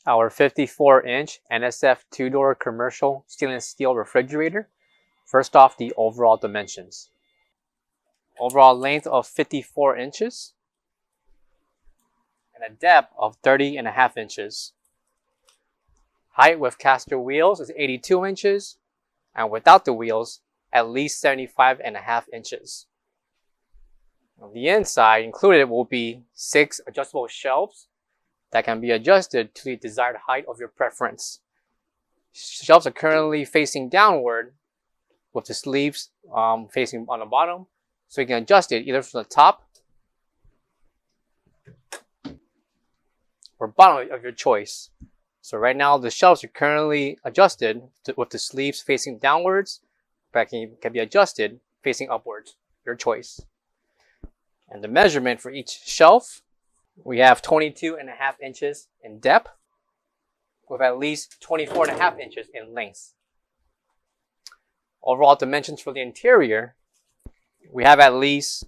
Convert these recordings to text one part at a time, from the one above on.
our 54-inch NSF 2-door commercial stainless steel refrigerator. First off, the overall dimensions. Overall length of 54 inches and a depth of 30.5 inches. Height with caster wheels is 82 inches and without the wheels, at least 75.5 inches. On the inside, included will be 6 adjustable shelves that can be adjusted to the desired height of your preference. Shelves are currently facing downward with the sleeves facing on the bottom, so you can adjust it either from the top or bottom of your choice. So right now the shelves are currently adjusted with the sleeves facing downwards, but can be adjusted facing upwards, your choice. And the measurement for each shelf, we have 22.5 inches in depth with at least 24.5 inches in length. Overall dimensions for the interior, we have at least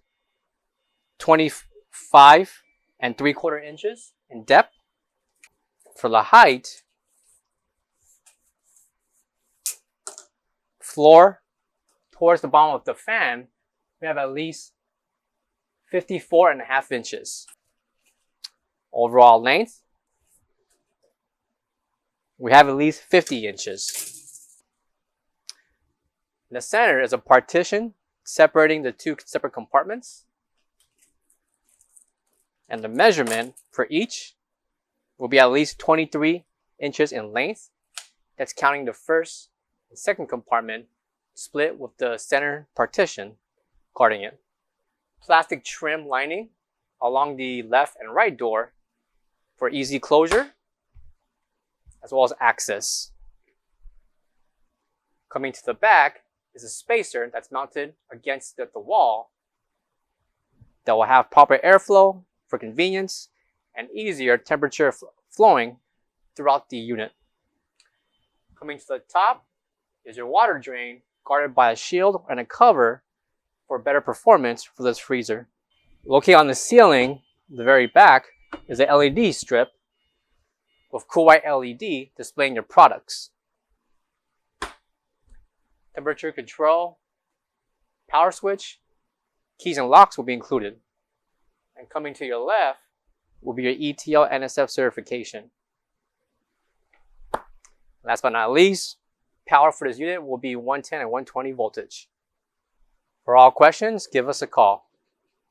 25.75 inches in depth. For the height, floor towards the bottom of the fan, we have at least 54.5 inches. Overall length, we have at least 50 inches. In the center is a partition separating the two separate compartments. And the measurement for each will be at least 23 inches in length. That's counting the first and second compartment split with the center partition guarding it. Plastic trim lining along the left and right door for easy closure as well as access. Coming to the back is a spacer that's mounted against the wall that will have proper airflow for convenience and easier temperature flowing throughout the unit. Coming to the top is your water drain guarded by a shield and a cover for better performance for this freezer. Located on the ceiling, the very back, is a LED strip with cool white LED displaying your products. Temperature control, power switch, keys and locks will be included. And coming to your left will be your ETL NSF certification. Last but not least, power for this unit will be 110 and 120 voltage. For all questions, give us a call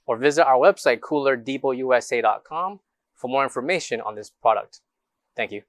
or visit our website coolerdepotUSA.com for more information on this product. Thank you.